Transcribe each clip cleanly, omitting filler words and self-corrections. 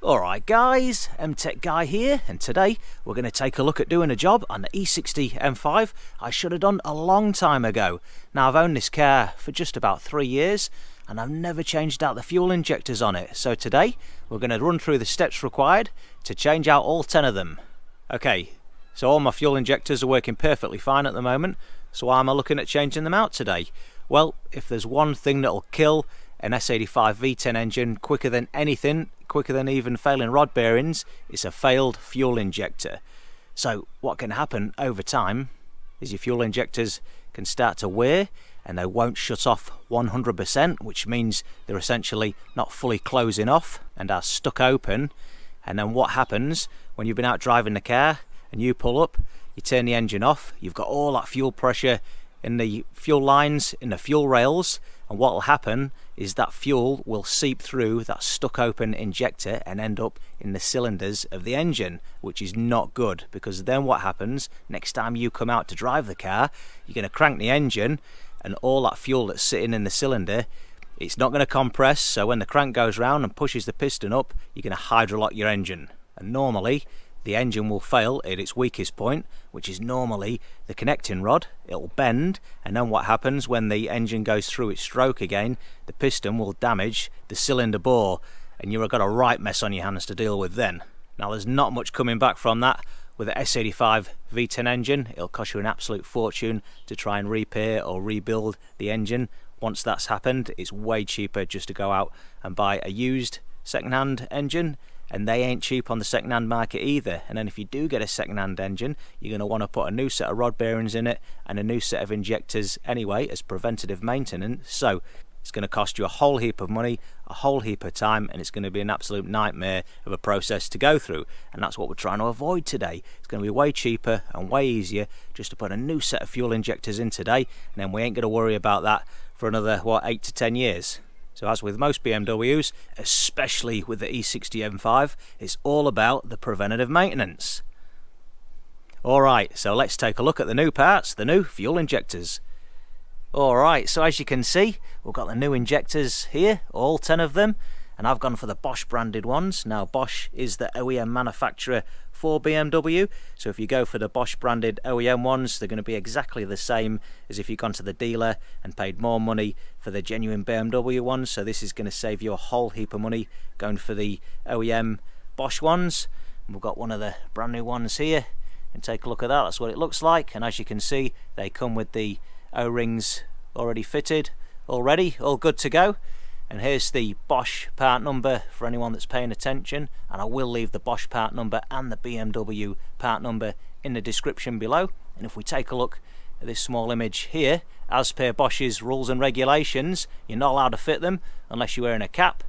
Alright guys, MTech Guy here, and today we're going to take a look at doing a job on the E60 M5 I should have done a long time ago. Now I've owned this car for just about 3 years and I've never changed out the fuel injectors on it. So today we're going to run through the steps required to change out all 10 of them. Okay, so all my fuel injectors are working perfectly fine at the moment, so why am I looking at changing them out today? Well, if there's one thing that'll kill an S85 V10 engine quicker than anything, quicker than even failing rod bearings, it's a failed fuel injector. So what can happen over time is your fuel injectors can start to wear and they won't shut off 100%, which means they're essentially not fully closing off and are stuck open. And then what happens when you've been out driving the car and you pull up, you turn the engine off, you've got all that fuel pressure in the fuel lines, in the fuel rails, and what will happen is that fuel will seep through that stuck open injector and end up in the cylinders of the engine, which is not good, because then what happens next time you come out to drive the car, you're going to crank the engine and all that fuel that's sitting in the cylinder, it's not going to compress, so when the crank goes round and pushes the piston up, you're going to hydrolock your engine, and normally the engine will fail at its weakest point, which is normally the connecting rod. It'll bend, and then what happens when the engine goes through its stroke again, the piston will damage the cylinder bore, and you've got a right mess on your hands to deal with then. Now there's not much coming back from that. With an S85 V10 engine, it'll cost you an absolute fortune to try and repair or rebuild the engine. Once that's happened, it's way cheaper just to go out and buy a used second-hand engine, and they ain't cheap on the second-hand market either. And then if you do get a second-hand engine, you're going to want to put a new set of rod bearings in it and a new set of injectors anyway as preventative maintenance. So it's going to cost you a whole heap of money, a whole heap of time, and it's going to be an absolute nightmare of a process to go through. And that's what we're trying to avoid today. It's going to be way cheaper and way easier just to put a new set of fuel injectors in today, and then we ain't going to worry about that for another, 8 to 10 years. So as with most BMWs, especially with the E60 M5, it's all about the preventative maintenance. Alright, so let's take a look at the new parts, the new fuel injectors. Alright, so as you can see, we've got the new injectors here, all 10 of them, and I've gone for the Bosch branded ones. Now Bosch is the OEM manufacturer for BMW, so if you go for the Bosch branded OEM ones, they're going to be exactly the same as if you've gone to the dealer and paid more money for the genuine BMW ones. So this is going to save you a whole heap of money going for the OEM Bosch ones. And we've got one of the brand new ones here, and take a look at that. That's what it looks like, and as you can see, they come with the O-rings already fitted, already, all good to go. And here's the Bosch part number for anyone that's paying attention, and I will leave the Bosch part number and the BMW part number in the description below. And if we take a look at this small image here, as per Bosch's rules and regulations, you're not allowed to fit them unless you're wearing a cap,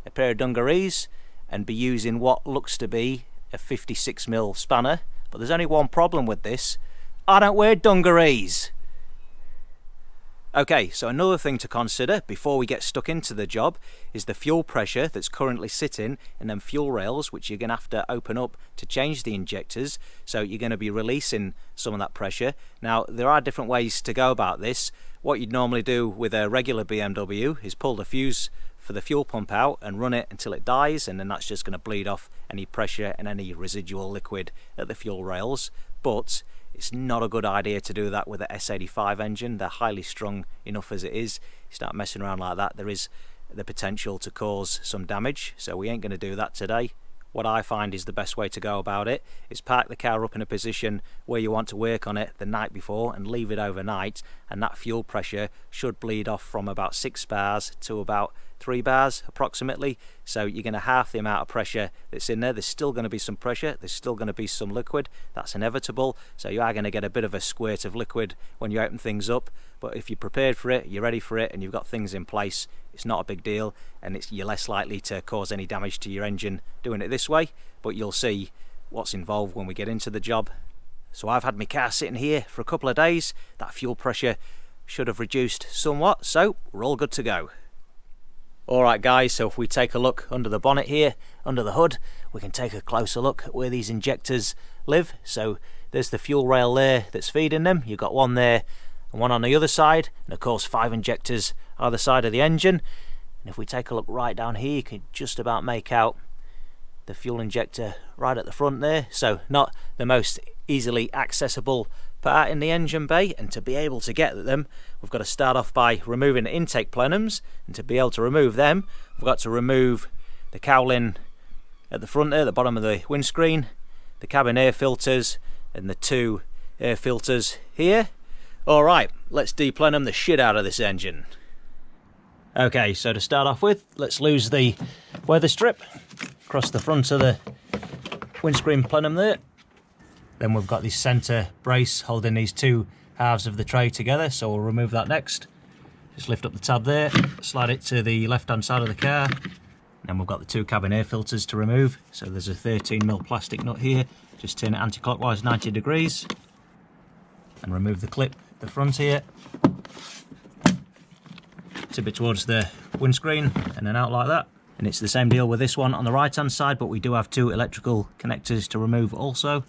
a pair of dungarees, and be using what looks to be a 56mm spanner. But there's only one problem with this: I don't wear dungarees. Okay, so another thing to consider before we get stuck into the job is the fuel pressure that's currently sitting in them fuel rails, which you're going to have to open up to change the injectors. So you're going to be releasing some of that pressure. Now, there are different ways to go about this. What you'd normally do with a regular BMW is pull the fuse for the fuel pump out and run it until it dies, and then that's just going to bleed off any pressure and any residual liquid at the fuel rails. But it's not a good idea to do that with the S85 engine. They're highly strung enough as it is. You start messing around like that, there is the potential to cause some damage, so we ain't going to do that today. What I find is the best way to go about it is park the car up in a position where you want to work on it the night before and leave it overnight, and that fuel pressure should bleed off from about 6 bars to about 3 bars approximately. So you're going to half the amount of pressure that's in there. There's still going to be some pressure, there's still going to be some liquid, that's inevitable, so you are going to get a bit of a squirt of liquid when you open things up. But if you're prepared for it, you're ready for it, and you've got things in place, it's not a big deal, and you're less likely to cause any damage to your engine doing it this way. But you'll see what's involved when we get into the job. So I've had my car sitting here for a couple of days. That fuel pressure should have reduced somewhat, so we're all good to go. Alright guys, so if we take a look under the bonnet here, under the hood, we can take a closer look at where these injectors live. So there's the fuel rail there that's feeding them. You've got one there and one on the other side, and of course 5 injectors either side of the engine. And if we take a look right down here, you can just about make out the fuel injector right at the front there, so not the most easily accessible part in the engine bay. And to be able to get at them, we've got to start off by removing the intake plenums, and to be able to remove them, we've got to remove the cowling at the front there, the bottom of the windscreen, the cabin air filters, and the 2 air filters here. Alright, let's deplenum the shit out of this engine. Okay, so to start off with, let's lose the weather strip across the front of the windscreen plenum there. Then we've got this centre brace holding these 2 halves of the tray together, so we'll remove that next. Just lift up the tab there, slide it to the left hand side of the car. Then we've got the 2 cabin air filters to remove. So there's a 13mm plastic nut here, just turn it anti-clockwise 90 degrees. And remove the clip at the front here. Tip it towards the windscreen and then out like that. And it's the same deal with this one on the right hand side, but we do have 2 electrical connectors to remove also.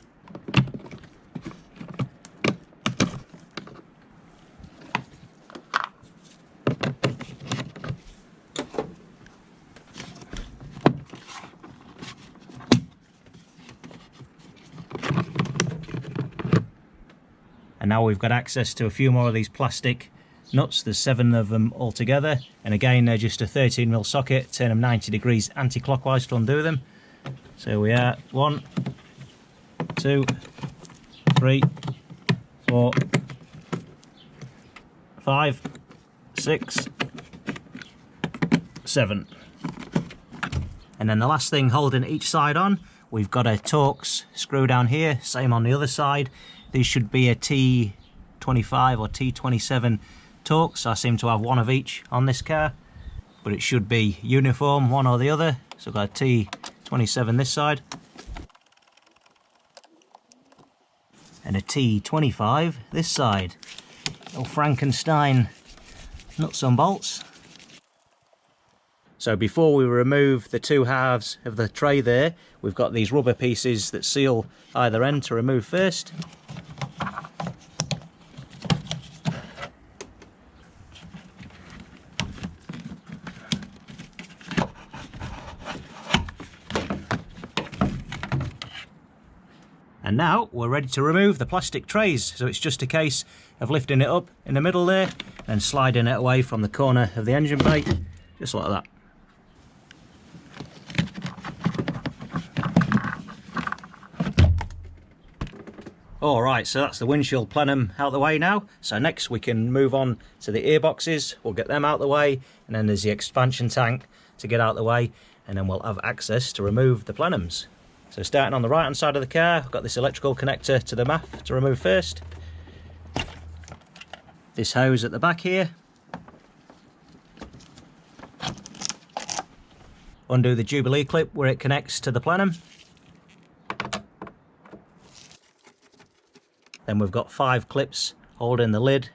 And now we've got access to a few more of these plastic nuts. There's 7 of them altogether, and again they're just a 13mm socket. Turn them 90 degrees anti-clockwise to undo them. So we are 1, 2, 3, 4, 5, 6, 7. And then the last thing holding each side on, we've got a Torx screw down here, same on the other side. These should be a T25 or T27 Torx. I seem to have 1 of each on this car, but it should be uniform, one or the other. So I've got a T27 this side and a T25 this side. Little Frankenstein nuts and bolts. So before we remove the 2 halves of the tray there, we've got these rubber pieces that seal either end to remove first. And now we're ready to remove the plastic trays, so it's just a case of lifting it up in the middle there and sliding it away from the corner of the engine bay, just like that. Alright, so that's the windshield plenum out the way now. So next we can move on to the earboxes, we'll get them out the way, and then there's the expansion tank to get out the way, and then we'll have access to remove the plenums. So starting on the right hand side of the car, I've got this electrical connector to the MAF to remove first. This hose at the back here. Undo the Jubilee clip where it connects to the plenum. Then we've got 5 clips holding the lid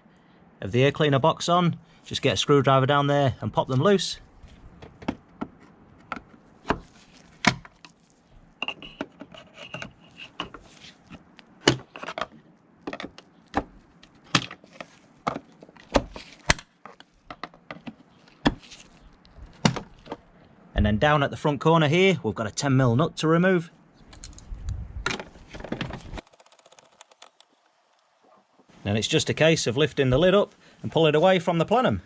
of the air cleaner box on. Just get a screwdriver down there and pop them loose. And then down at the front corner here, we've got a 10mm nut to remove. And it's just a case of lifting the lid up and pull it away from the plenum.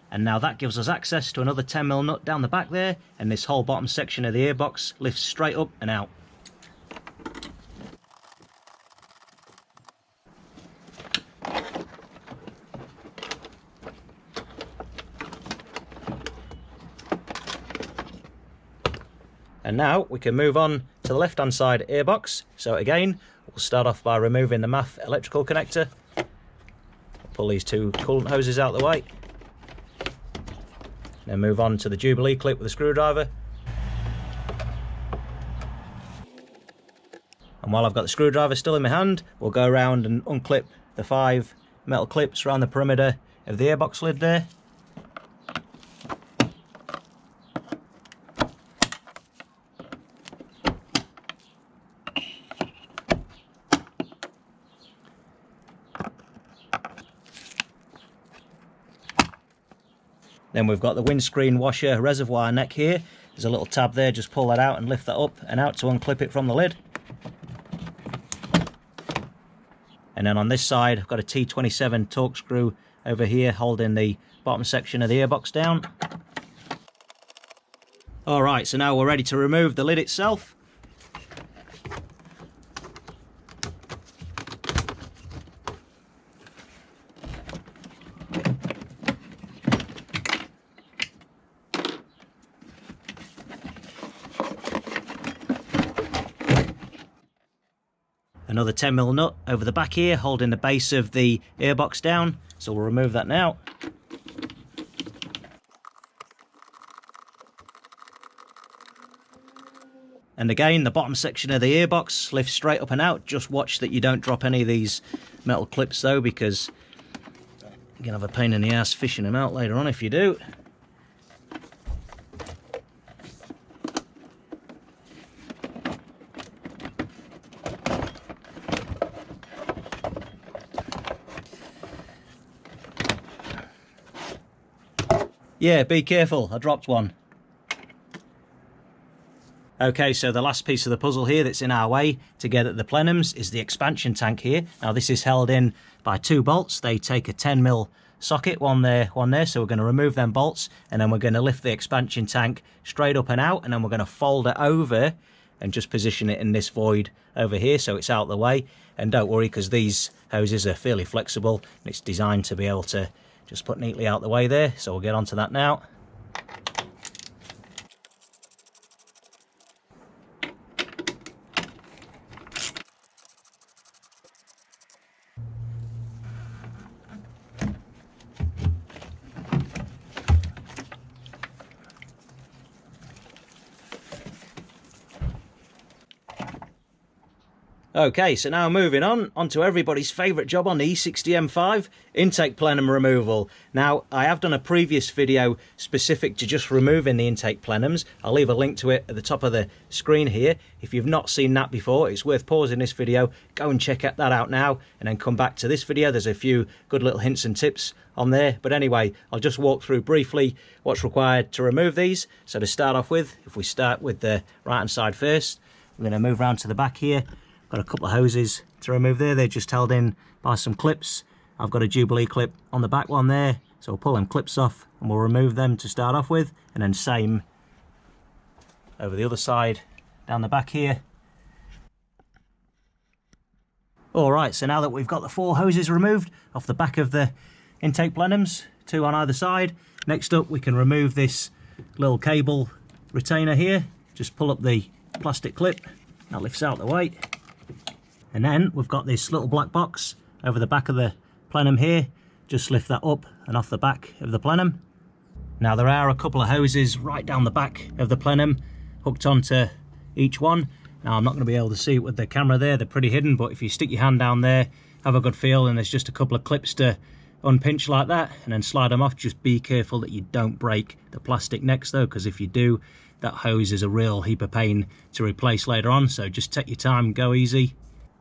And now that gives us access to another 10mm nut down the back there, and this whole bottom section of the airbox lifts straight up and out. And now we can move on to the left hand side airbox. So again, we'll start off by removing the MAF electrical connector. Pull these 2 coolant hoses out the way. Then move on to the Jubilee clip with a screwdriver. And while I've got the screwdriver still in my hand, we'll go around and unclip the 5 metal clips around the perimeter of the airbox lid there. Then we've got the windscreen washer reservoir neck here. There's a little tab there, just pull that out and lift that up and out to unclip it from the lid. And then on this side, I've got a T27 torque screw over here holding the bottom section of the airbox down. Alright, so now we're ready to remove the lid itself. Another 10mm nut over the back here holding the base of the airbox down, so we'll remove that now. And again, the bottom section of the airbox lifts straight up and out. Just watch that you don't drop any of these metal clips though, because you're going to have a pain in the ass fishing them out later on if you do. Yeah, be careful, I dropped one. Okay, so the last piece of the puzzle here that's in our way to get at the plenums is the expansion tank here. Now this is held in by 2 bolts. They take a 10mm socket, one there, so we're going to remove them bolts and then we're going to lift the expansion tank straight up and out, and then we're going to fold it over and just position it in this void over here so it's out of the way. And don't worry, because these hoses are fairly flexible and it's designed to be able to just put neatly out the way there, so we'll get onto that now. Okay, so now moving on to everybody's favourite job on the E60 M5, intake plenum removal. Now, I have done a previous video specific to just removing the intake plenums. I'll leave a link to it at the top of the screen here. If you've not seen that before, it's worth pausing this video, go and check that out now, and then come back to this video. There's a few good little hints and tips on there. But anyway, I'll just walk through briefly what's required to remove these. So to start off with, if we start with the right-hand side first, we're going to move around to the back here. Got a couple of hoses to remove there. They're just held in by some clips. I've got a Jubilee clip on the back one there, so we'll pull them clips off and we'll remove them to start off with, and then same over the other side down the back here. Alright, so now that we've got the 4 hoses removed off the back of the intake plenums, 2 on either side, next up we can remove this little cable retainer here. Just pull up the plastic clip, that lifts out the way. And then we've got this little black box over the back of the plenum here. Just lift that up and off the back of the plenum. Now there are a couple of hoses right down the back of the plenum hooked onto each one. Now I'm not going to be able to see it with the camera there, they're pretty hidden, but if you stick your hand down there, have a good feel, and there's just a couple of clips to unpinch like that and then slide them off. Just be careful that you don't break the plastic necks though, because if you do, that hose is a real heap of pain to replace later on, so just take your time, go easy.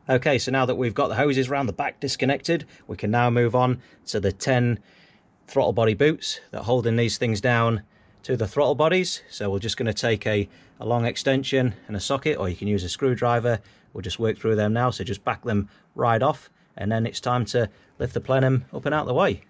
Okay, so now that we've got the hoses around the back disconnected, we can now move on to the 10 throttle body boots that are holding these things down to the throttle bodies. So we're just going to take a long extension and a socket, or you can use a screwdriver. We'll just work through them now, so just back them right off, and then it's time to lift the plenum up and out of the way.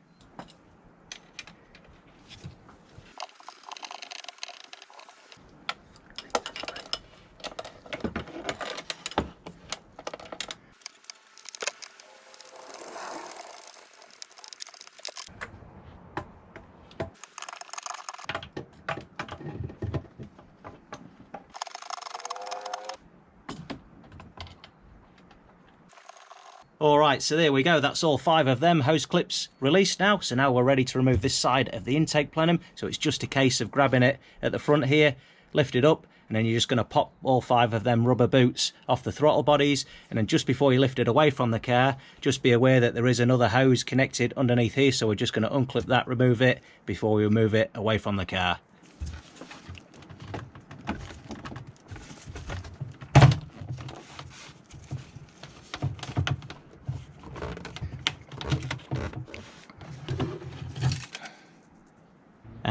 Alright, so there we go, that's all 5 of them hose clips released now. So now we're ready to remove this side of the intake plenum. So it's just a case of grabbing it at the front here, lift it up, and then you're just going to pop all 5 of them rubber boots off the throttle bodies. And then just before you lift it away from the car, just be aware that there is another hose connected underneath here, so we're just going to unclip that, remove it, before we remove it away from the car.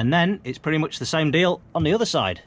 And then it's pretty much the same deal on the other side.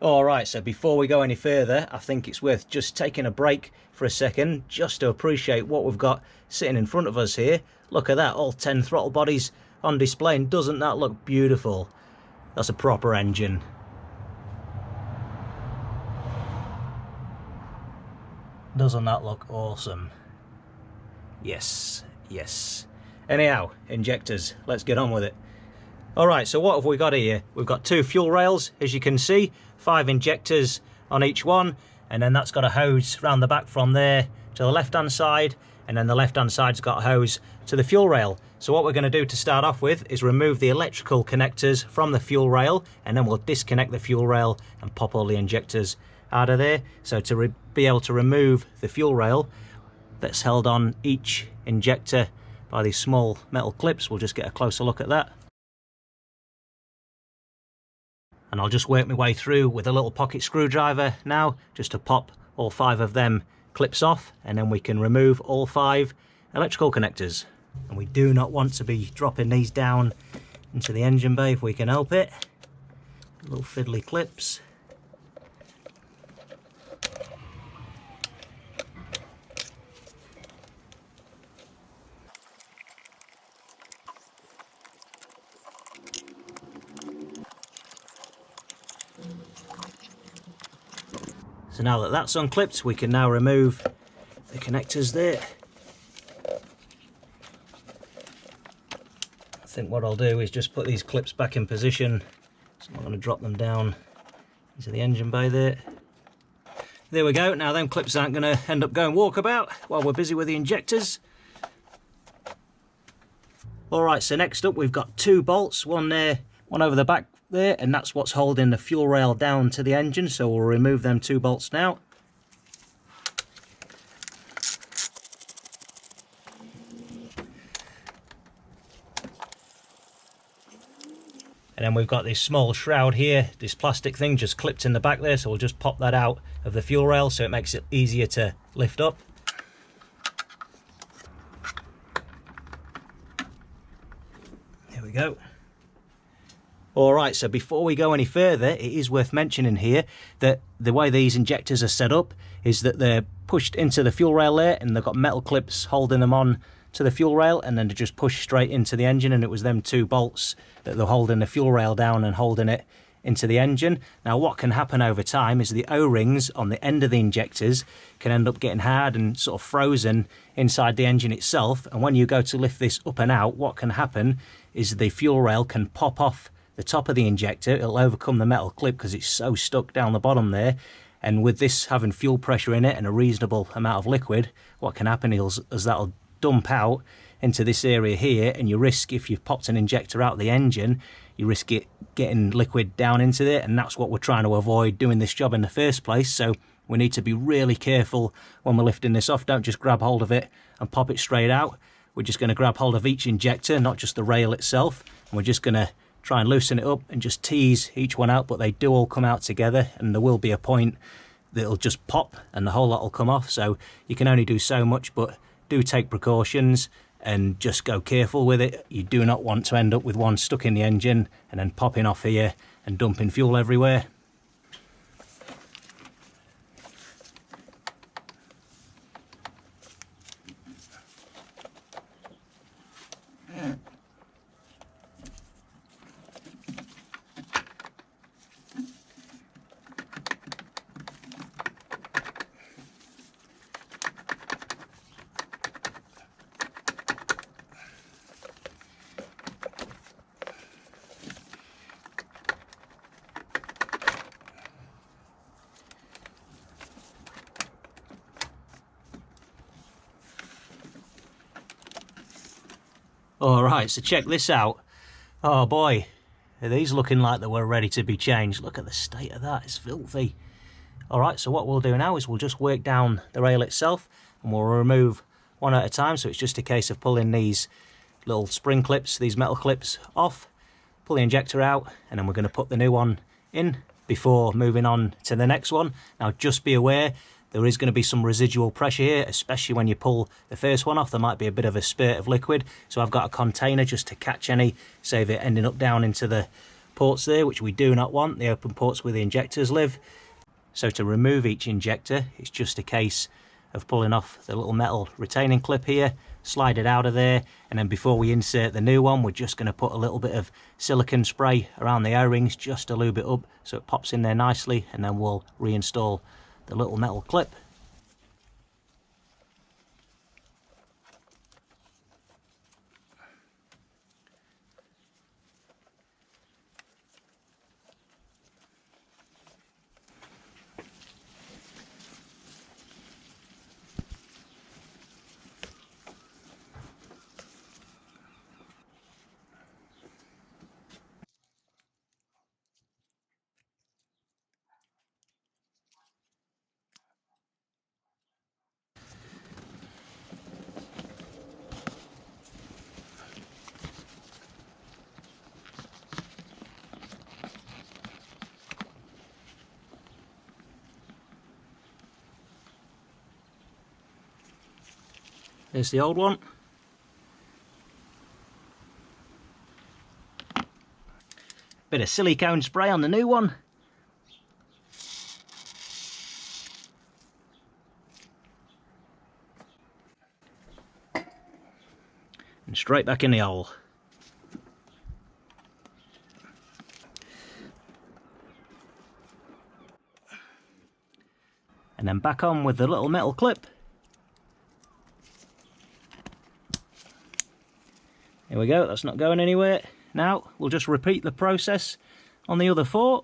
Alright, so before we go any further, I think it's worth just taking a break for a second, just to appreciate what we've got sitting in front of us here. Look at that, all 10 throttle bodies on display, and doesn't that look beautiful? That's a proper engine. Doesn't that look awesome? Yes, yes. Anyhow, injectors, let's get on with it. Alright, so what have we got here? We've got 2 fuel rails, as you can see, 5 injectors on each one, and then that's got a hose round the back from there to the left hand side, and then the left hand side's got a hose to the fuel rail. So what we're going to do to start off with is remove the electrical connectors from the fuel rail, and then we'll disconnect the fuel rail and pop all the injectors out of there. So to be able to remove the fuel rail that's held on each injector by these small metal clips, we'll just get a closer look at that. And I'll just work my way through with a little pocket screwdriver now, just to pop all 5 of them clips off, and then we can remove all 5 electrical connectors. And we do not want to be dropping these down into the engine bay if we can help it. Little fiddly clips. So now that that's unclipped, we can now remove the connectors there. I think what I'll do is just put these clips back in position, so I'm not going to drop them down into the engine bay there. There we go. Now them clips aren't going to end up going walkabout while we're busy with the injectors. Alright, so next up we've got 2 bolts, one there, one over the back there, and that's what's holding the fuel rail down to the engine, so we'll remove them 2 bolts now. And then we've got this small shroud here, this plastic thing just clipped in the back there, so we'll just pop that out of the fuel rail so it makes it easier to lift up. There we go. Alright, so before we go any further, it is worth mentioning here that the way these injectors are set up is that they're pushed into the fuel rail there, and they've got metal clips holding them on to the fuel rail, and then to just push straight into the engine, and it was them 2 bolts that they're holding the fuel rail down and holding it into the engine. Now what can happen over time is the O-rings on the end of the injectors can end up getting hard and sort of frozen inside the engine itself, and when you go to lift this up and out, what can happen is the fuel rail can pop off the top of the injector. It'll overcome the metal clip because it's so stuck down the bottom there, and with this having fuel pressure in it and a reasonable amount of liquid, what can happen is that'll dump out into this area here, and you risk, if you've popped an injector out of the engine, you risk it getting liquid down into there, and that's what we're trying to avoid doing this job in the first place. So we need to be really careful when we're lifting this off. Don't just grab hold of it and pop it straight out. We're just going to grab hold of each injector, not just the rail itself, and we're just going to try and loosen it up and just tease each one out, but they do all come out together, and there will be a point that it'll just pop and the whole lot will come off. So you can only do so much, but do take precautions and just go careful with it. You do not want to end up with one stuck in the engine and then popping off here and dumping fuel everywhere. Alright, so check this out. Oh boy, are these looking like they were ready to be changed. Look at the state of that, it's filthy. Alright, so what we'll do now is we'll just work down the rail itself and we'll remove one at a time. So it's just a case of pulling these little spring clips, these metal clips off, pull the injector out, and then we're going to put the new one in before moving on to the next one. Now just be aware, there is going to be some residual pressure here, especially when you pull the first one off. There might be a bit of a spurt of liquid, so I've got a container just to catch any, save it ending up down into the ports there, which we do not want, the open ports where the injectors live. So to remove each injector, it's just a case of pulling off the little metal retaining clip here, slide it out of there, and then before we insert the new one, we're just going to put a little bit of silicone spray around the O-rings just to lube it up so it pops in there nicely, and then we'll reinstall the little metal clip. There's the old one. Bit of silicone spray on the new one. And straight back in the hole. And then back on with the little metal clip. Here we go, that's not going anywhere. Now we'll just repeat the process on the other four.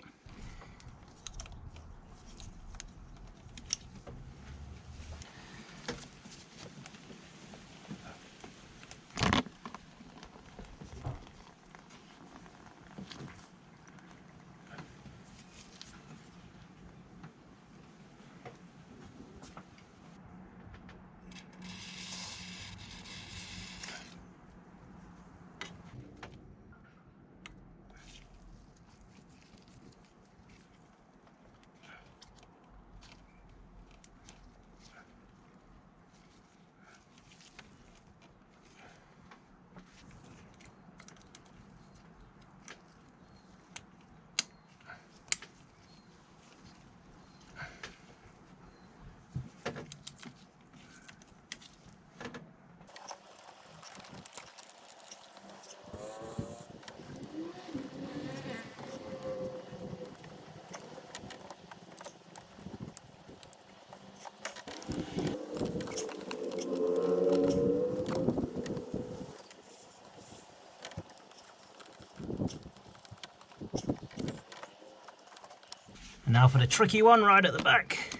Now for the tricky one right at the back.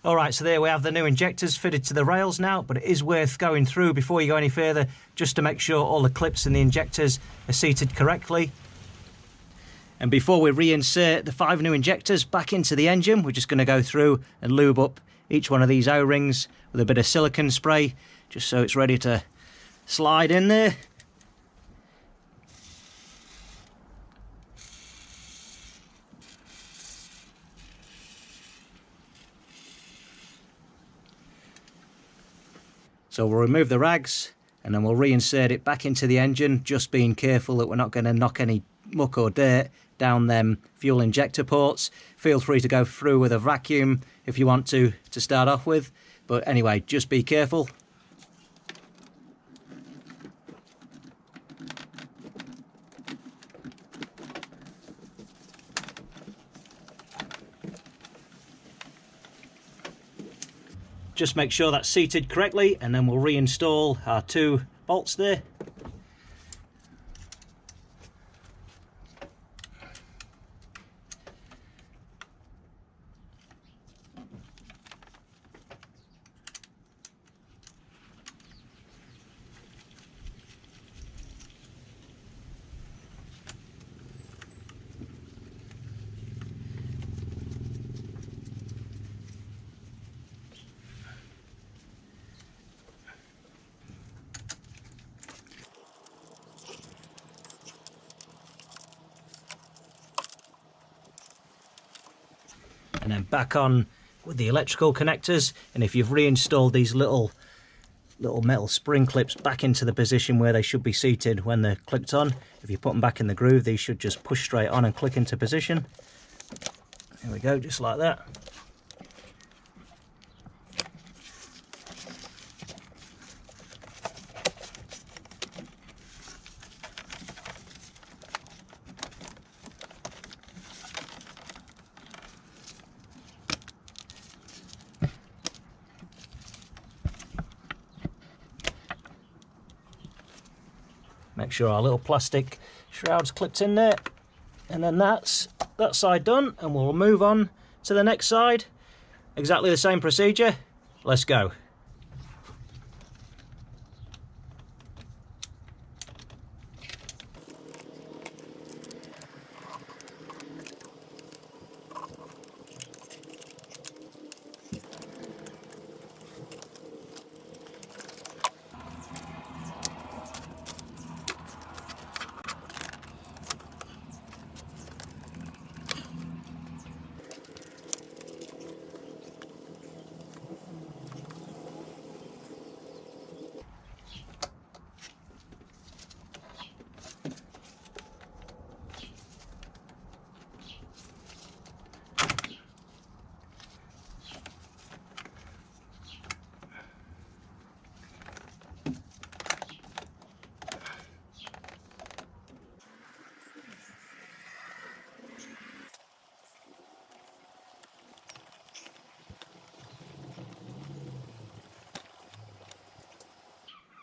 Alright, so there we have the new injectors fitted to the rails now, but it is worth going through before you go any further just to make sure all the clips in the injectors are seated correctly. And before we reinsert the 5 new injectors back into the engine, we're just going to go through and lube up each one of these O-rings with a bit of silicone spray, just so it's ready to slide in there. So we'll remove the rags and then we'll reinsert it back into the engine, just being careful that we're not going to knock any muck or dirt down them fuel injector ports. Feel free to go through with a vacuum if you want to start off with, but anyway, just be careful. Just make sure that's seated correctly, and then we'll reinstall our 2 bolts there. and then back on with the electrical connectors. And if you've reinstalled these little metal spring clips back into the position where they should be seated when they're clicked on, if you put them back in the groove, these should just push straight on and click into position. There we go, just like that. Make sure our little plastic shroud's clipped in there, and then that's that side done, and we'll move on to the next side. Exactly the same procedure. Let's go.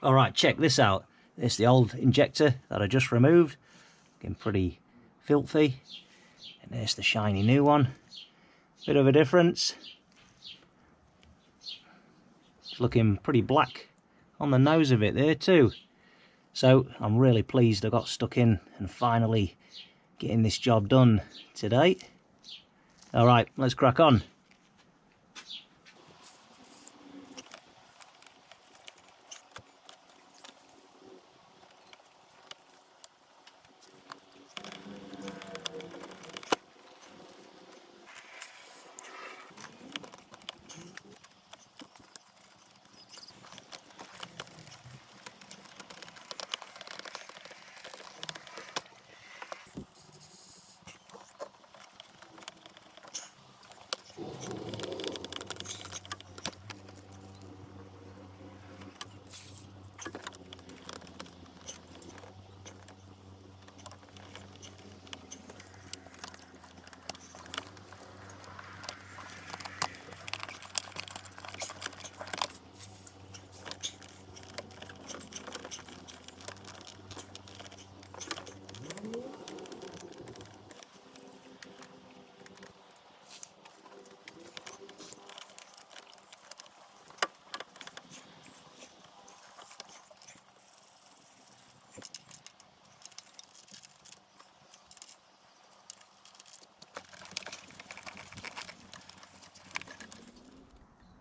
Alright, check this out. It's the old injector that I just removed. Looking pretty filthy. And there's the shiny new one. Bit of a difference. It's looking pretty black on the nose of it there too. So I'm really pleased I got stuck in and finally getting this job done today. Alright, let's crack on.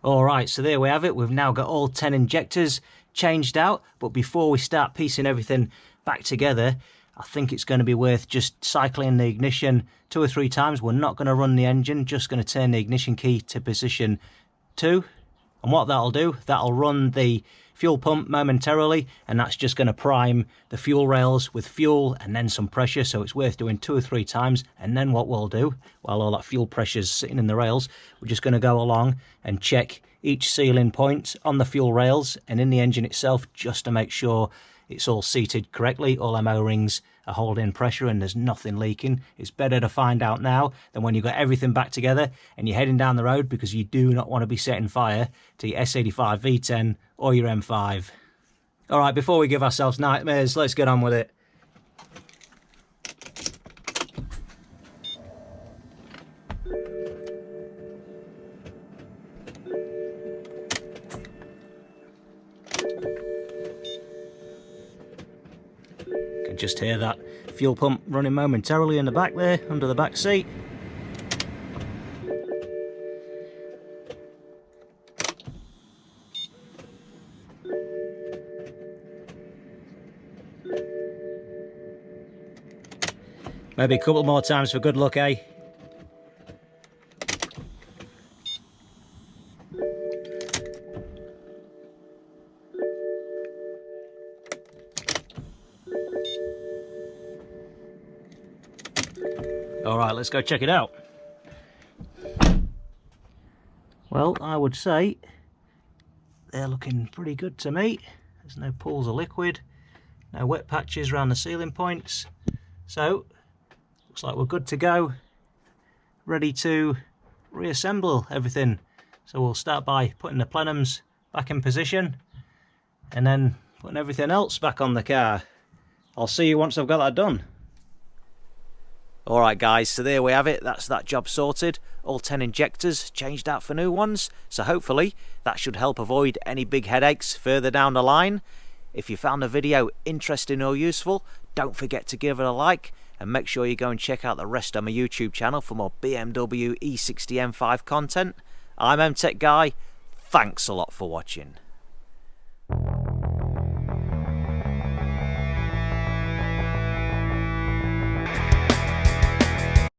Alright, so there we have it. We've now got all 10 injectors changed out, but before we start piecing everything back together, I think it's going to be worth just cycling the ignition 2 or 3 times. We're not going to run the engine, just going to turn the ignition key to position 2. And what that'll do, that'll run the fuel pump momentarily, and that's just going to prime the fuel rails with fuel and then some pressure. So it's worth doing 2 or 3 times. And then what we'll do, while all that fuel pressure's sitting in the rails, we're just going to go along and check each sealing point on the fuel rails and in the engine itself, just to make sure it's all seated correctly, all MO rings are holding pressure and there's nothing leaking. It's better to find out now than when you've got everything back together and you're heading down the road, because you do not want to be setting fire to your S85 V10 or your M5. Alright, before we give ourselves nightmares, let's get on with it. Just hear that fuel pump running momentarily in the back there, under the back seat. Maybe a couple more times for good luck, eh? Alright, let's go check it out. Well, I would say they're looking pretty good to me. There's no pools of liquid, no wet patches around the sealing points. So, looks like we're good to go, ready to reassemble everything. So we'll start by putting the plenums back in position and then putting everything else back on the car. I'll see you once I've got that done. Alright guys, so there we have it, that's that job sorted. All 10 injectors changed out for new ones, so hopefully that should help avoid any big headaches further down the line. If you found the video interesting or useful, don't forget to give it a like, and make sure you go and check out the rest of my YouTube channel for more BMW E60 M5 content. I'm MTech Guy, thanks a lot for watching.